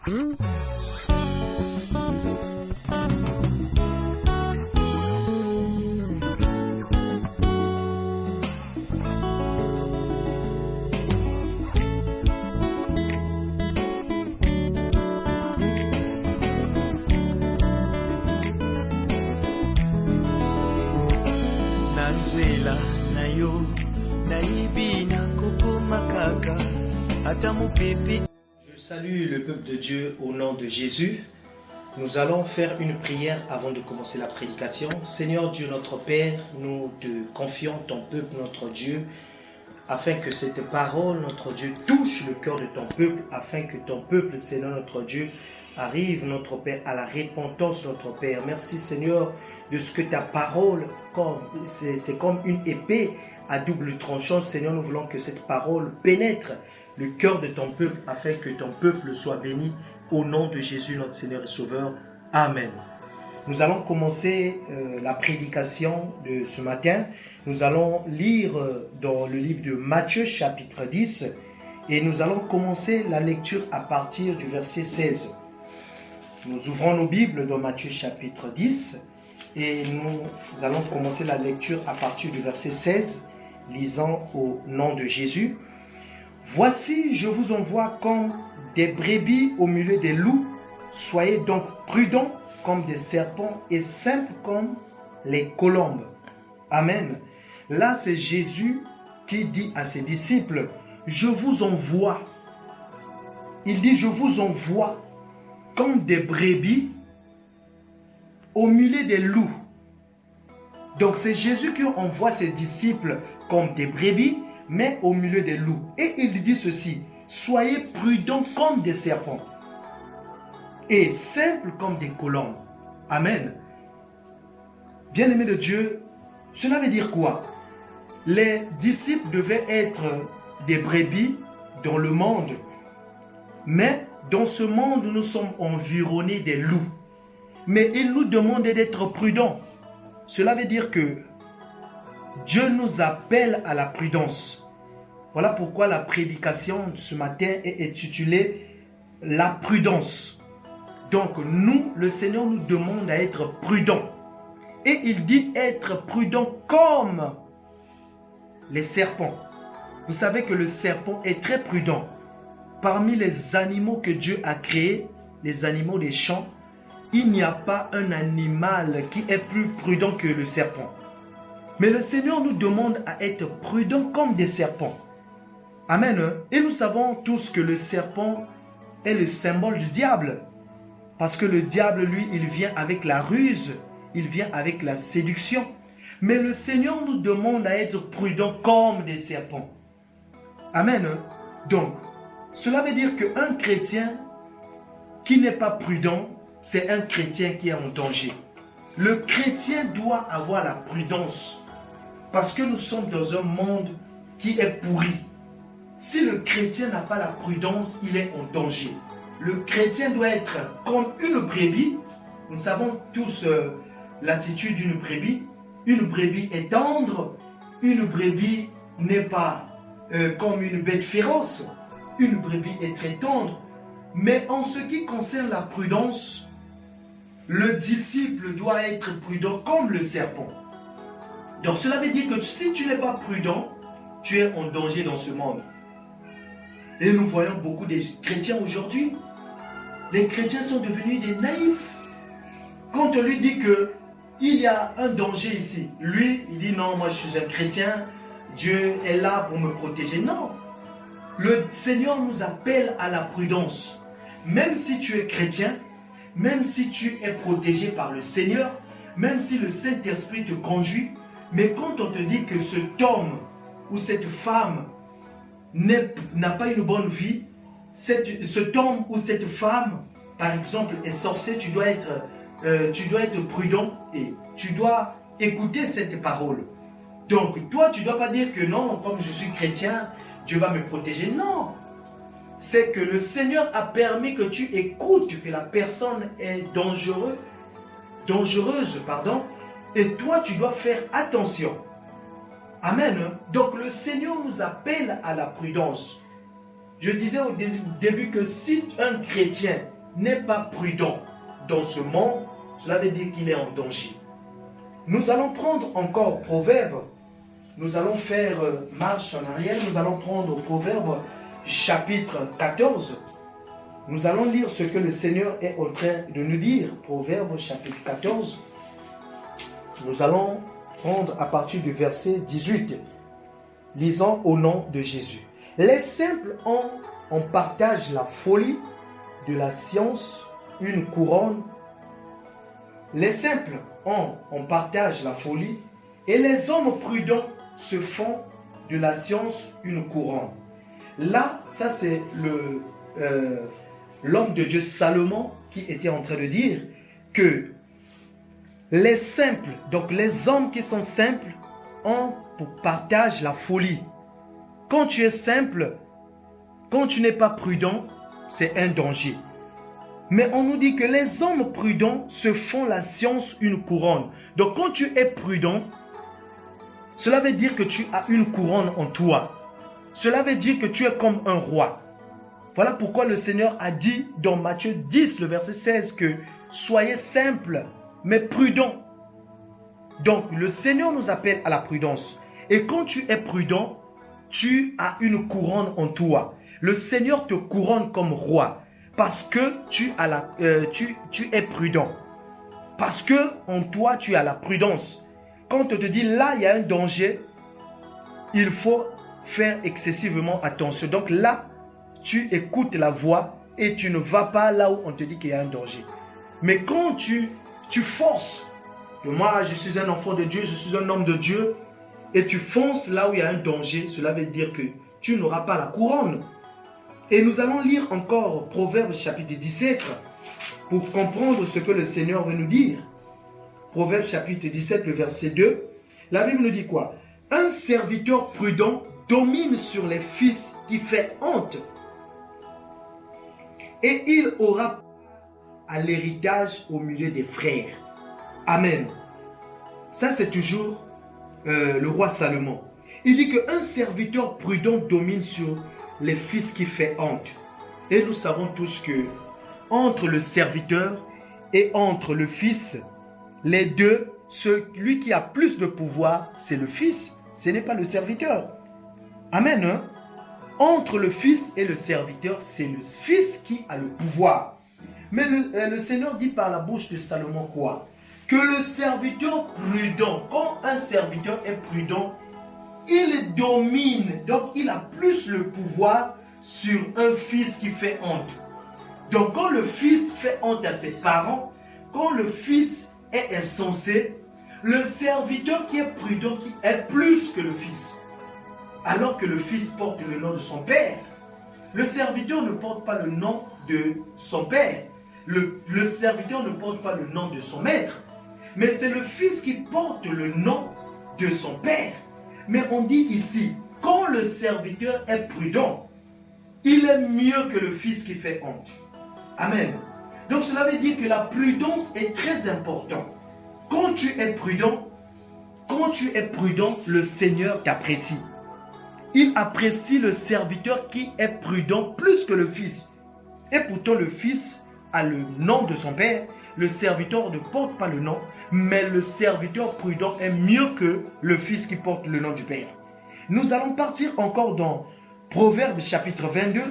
Je salue le peuple de Dieu au nom de Jésus. Nous allons faire une prière avant de commencer la prédication. Seigneur Dieu notre Père, nous te confions ton peuple, notre Dieu, afin que cette parole, notre Dieu, touche le cœur de ton peuple, afin que ton peuple, Seigneur notre Dieu, arrive, notre Père, à la repentance, notre Père. Merci Seigneur de ce que ta parole, c'est comme une épée à double tranchant. Seigneur, nous voulons que cette parole pénètre le cœur de ton peuple, afin que ton peuple soit béni au nom de Jésus, notre Seigneur et Sauveur. Amen. Nous allons commencer la prédication de ce matin. Nous allons lire dans le livre de Matthieu, chapitre 10, et nous allons commencer la lecture à partir du verset 16. Nous ouvrons nos Bibles dans Matthieu, chapitre 10, et nous allons commencer la lecture à partir du verset 16, lisant au nom de Jésus. Voici, je vous envoie comme des brebis au milieu des loups. Soyez donc prudents comme des serpents et simples comme les colombes. Amen. Là, c'est Jésus qui dit à ses disciples, je vous envoie. Il dit, je vous envoie comme des brebis au milieu des loups. Donc, c'est Jésus qui envoie ses disciples comme des brebis, mais au milieu des loups. Et il dit ceci, soyez prudents comme des serpents et simples comme des colombes. Amen. Bien-aimés de Dieu, cela veut dire quoi? Les disciples devaient être des brebis dans le monde, mais dans ce monde, nous sommes environnés des loups. Mais il nous demande d'être prudents. Cela veut dire que Dieu nous appelle à la prudence. Voilà pourquoi la prédication de ce matin est intitulée « La prudence ». Donc nous, le Seigneur nous demande à être prudents. Et il dit être prudent comme les serpents. Vous savez que le serpent est très prudent. Parmi les animaux que Dieu a créés, les animaux des champs, il n'y a pas un animal qui est plus prudent que le serpent. Mais le Seigneur nous demande à être prudents comme des serpents. Amen. Et nous savons tous que le serpent est le symbole du diable. Parce que le diable, lui, il vient avec la ruse, il vient avec la séduction. Mais le Seigneur nous demande à être prudents comme des serpents. Amen. Donc, cela veut dire qu'un chrétien qui n'est pas prudent, c'est un chrétien qui est en danger. Le chrétien doit avoir la prudence. Parce que nous sommes dans un monde qui est pourri. Si le chrétien n'a pas la prudence, il est en danger. Le chrétien doit être comme une brebis. Nous savons tous l'attitude d'une brebis. Une brebis est tendre. Une brebis n'est pas comme une bête féroce. Une brebis est très tendre. Mais en ce qui concerne la prudence, le disciple doit être prudent comme le serpent. Donc cela veut dire que si tu n'es pas prudent, tu es en danger dans ce monde. Et nous voyons beaucoup de chrétiens aujourd'hui. Les chrétiens sont devenus des naïfs. Quand on lui dit qu'il y a un danger ici, lui, il dit non, moi je suis un chrétien, Dieu est là pour me protéger. Non, le Seigneur nous appelle à la prudence. Même si tu es chrétien, même si tu es protégé par le Seigneur, même si le Saint-Esprit te conduit, mais quand on te dit que cet homme ou cette femme n'a pas une bonne vie, cet homme ou cette femme, par exemple, est sorcier, tu dois être prudent et tu dois écouter cette parole. Donc, toi, tu ne dois pas dire que non, comme je suis chrétien, Dieu va me protéger. Non. C'est que le Seigneur a permis que tu écoutes que la personne est dangereuse, et toi, tu dois faire attention. Amen. Donc, le Seigneur nous appelle à la prudence. Je disais au début que si un chrétien n'est pas prudent dans ce monde, cela veut dire qu'il est en danger. Nous allons prendre encore Proverbe. Nous allons faire marche en arrière. Nous allons prendre Proverbe chapitre 14. Nous allons lire ce que le Seigneur est en train de nous dire. Proverbe chapitre 14. Nous allons prendre à partir du verset 18. Lisons au nom de Jésus. Les simples en partagent la folie, de la science une couronne. Les simples en partagent la folie, et les hommes prudents se font de la science une couronne. Là, ça c'est l'homme de Dieu Salomon qui était en train de dire que les simples, donc les hommes qui sont simples, partagent la folie. Quand tu es simple, quand tu n'es pas prudent, c'est un danger. Mais on nous dit que les hommes prudents se font la science une couronne. Donc quand tu es prudent, cela veut dire que tu as une couronne en toi. Cela veut dire que tu es comme un roi. Voilà pourquoi le Seigneur a dit dans Matthieu 10, le verset 16, que soyez simples, mais prudents. Donc le Seigneur nous appelle à la prudence. Et quand tu es prudent, tu as une couronne en toi. Le Seigneur te couronne comme roi parce que tu es prudent. Parce que en toi, tu as la prudence. Quand on te dit là, il y a un danger, il faut faire excessivement attention. Donc là, tu écoutes la voix et tu ne vas pas là où on te dit qu'il y a un danger. Mais quand tu forces, que moi je suis un enfant de Dieu, je suis un homme de Dieu, et tu fonces là où il y a un danger, cela veut dire que tu n'auras pas la couronne. Et nous allons lire encore Proverbe chapitre 17 pour comprendre ce que le Seigneur veut nous dire. Proverbe chapitre 17, le verset 2. La Bible nous dit quoi? Un serviteur prudent domine sur les fils qui fait honte. Et il aura à l'héritage au milieu des frères. Amen. Ça c'est toujours le roi Salomon. Il dit qu'un serviteur prudent domine sur les fils qui fait honte. Et nous savons tous que entre le serviteur et entre le fils, les deux, celui qui a plus de pouvoir, c'est le fils, ce n'est pas le serviteur. Amen. Hein? Entre le fils et le serviteur, c'est le fils qui a le pouvoir. Mais le Seigneur dit par la bouche de Salomon quoi? Que le serviteur prudent, quand un serviteur est prudent, il domine, donc il a plus le pouvoir sur un fils qui fait honte. Donc quand le fils fait honte à ses parents, quand le fils est insensé, le serviteur qui est prudent, qui est plus que le fils. Alors que le fils porte le nom de son père. Le serviteur ne porte pas le nom de son père. Le serviteur ne porte pas le nom de son maître. Mais c'est le fils qui porte le nom de son père. Mais on dit ici, quand le serviteur est prudent, il est mieux que le fils qui fait honte. Amen. Donc cela veut dire que la prudence est très importante. Quand tu es prudent, le Seigneur t'apprécie. Il apprécie le serviteur qui est prudent plus que le fils. Et pourtant le fils a le nom de son père. Le serviteur ne porte pas le nom, mais le serviteur prudent est mieux que le fils qui porte le nom du père. Nous allons partir encore dans Proverbe chapitre 22.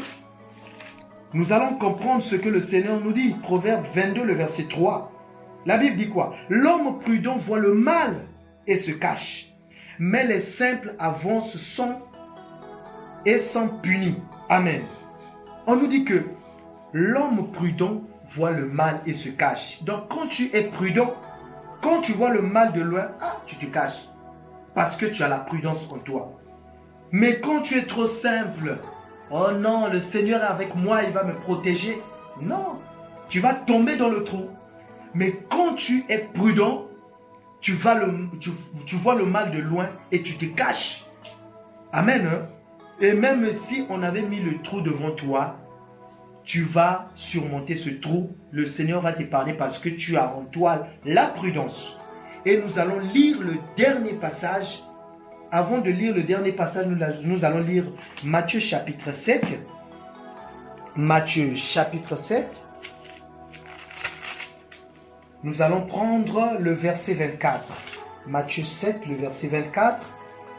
Nous allons comprendre ce que le Seigneur nous dit. Proverbe 22, le verset 3. La Bible dit quoi? L'homme prudent voit le mal et se cache, mais les simples avancent sans punis. Amen. On nous dit que l'homme prudent voit le mal et se cache. Donc quand tu es prudent, quand tu vois le mal de loin, tu te caches. Parce que tu as la prudence en toi. Mais quand tu es trop simple, oh non, le Seigneur est avec moi, il va me protéger. Non, tu vas tomber dans le trou. Mais quand tu es prudent, tu vois le mal de loin et tu te caches. Amen. Hein? Et même si on avait mis le trou devant toi, tu vas surmonter ce trou. Le Seigneur va te parler parce que tu as en toi la prudence. Et nous allons lire le dernier passage. Avant de lire le dernier passage, nous allons lire Matthieu chapitre 7. Matthieu chapitre 7. Nous allons prendre le verset 24. Matthieu 7, le verset 24.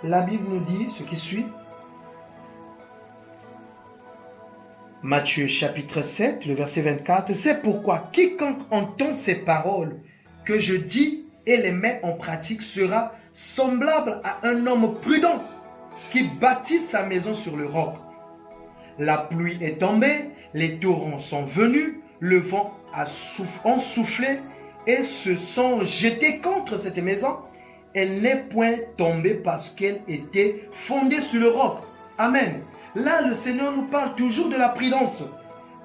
La Bible nous dit ce qui suit. Matthieu chapitre 7, le verset 24. C'est pourquoi quiconque entend ces paroles que je dis et les met en pratique sera semblable à un homme prudent qui bâtit sa maison sur le roc. La pluie est tombée, les torrents sont venus, le vent a soufflé et se sont jetés contre cette maison. Elle n'est point tombée parce qu'elle était fondée sur le roc. Amen. Là, le Seigneur nous parle toujours de la prudence.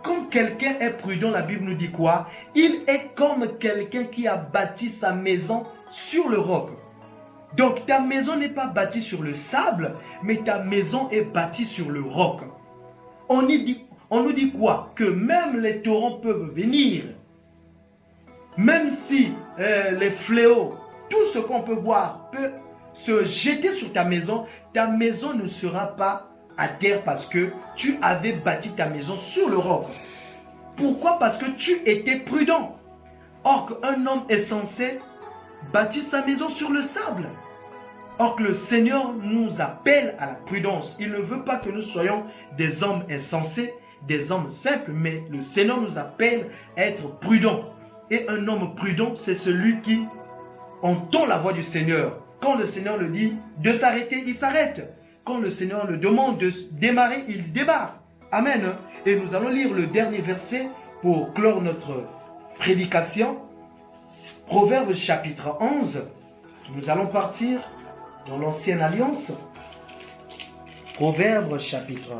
Quand quelqu'un est prudent, la Bible nous dit quoi? Il est comme quelqu'un qui a bâti sa maison sur le roc. Donc ta maison n'est pas bâtie sur le sable, mais ta maison est bâtie sur le roc. On nous dit quoi? Que même les torrents peuvent venir. Même si les fléaux, tout ce qu'on peut voir peut se jeter sur ta maison ne sera pas à terre parce que tu avais bâti ta maison sur le roc. Pourquoi? Parce que tu étais prudent. Or qu'un homme est censé bâtir sa maison sur le sable. Or que le Seigneur nous appelle à la prudence. Il ne veut pas que nous soyons des hommes insensés, des hommes simples, mais le Seigneur nous appelle à être prudents. Et un homme prudent, c'est celui qui entend la voix du Seigneur. Quand le Seigneur le dit de s'arrêter, il s'arrête. Quand le Seigneur le demande de démarrer, il démarre. Amen. Et nous allons lire le dernier verset pour clore notre prédication. Proverbes chapitre 11. Nous allons partir dans l'Ancienne Alliance. Proverbes chapitre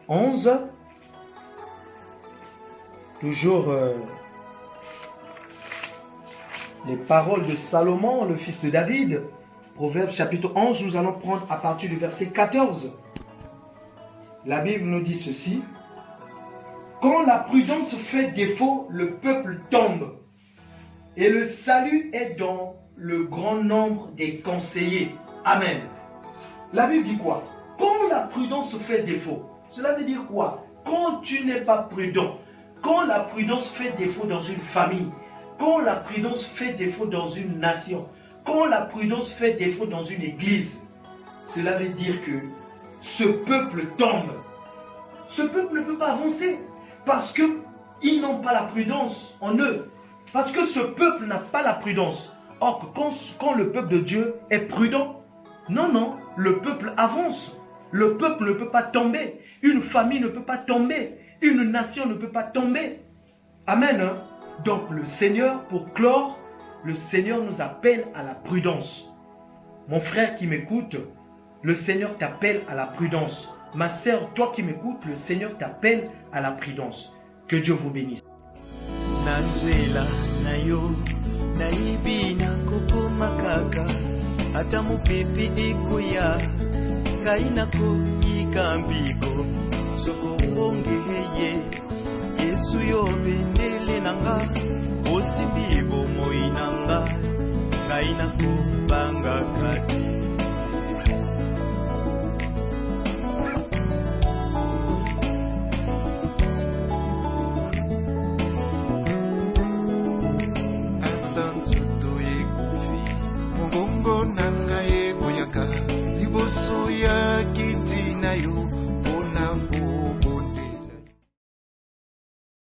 11. Toujours les paroles de Salomon, le fils de David. Proverbes chapitre 11, nous allons prendre à partir du verset 14. La Bible nous dit ceci. Quand la prudence fait défaut, le peuple tombe. Et le salut est dans le grand nombre des conseillers. Amen. La Bible dit quoi? Quand la prudence fait défaut. Cela veut dire quoi? Quand tu n'es pas prudent. Quand la prudence fait défaut dans une famille. Quand la prudence fait défaut dans une nation. Quand la prudence fait défaut dans une église. Cela veut dire que ce peuple tombe. Ce peuple ne peut pas avancer. Parce qu'ils n'ont pas la prudence en eux. Parce que ce peuple n'a pas la prudence. Or, quand le peuple de Dieu est prudent, non, le peuple avance. Le peuple ne peut pas tomber. Une famille ne peut pas tomber. Une nation ne peut pas tomber. Amen. Donc le Seigneur, pour clore, le Seigneur nous appelle à la prudence. Mon frère qui m'écoute, le Seigneur t'appelle à la prudence. Ma sœur, toi qui m'écoutes, le Seigneur t'appelle à la prudence. Que Dieu vous bénisse. Yesu yo bendele nanga osimbi bomoi nanga kaina ko banga kati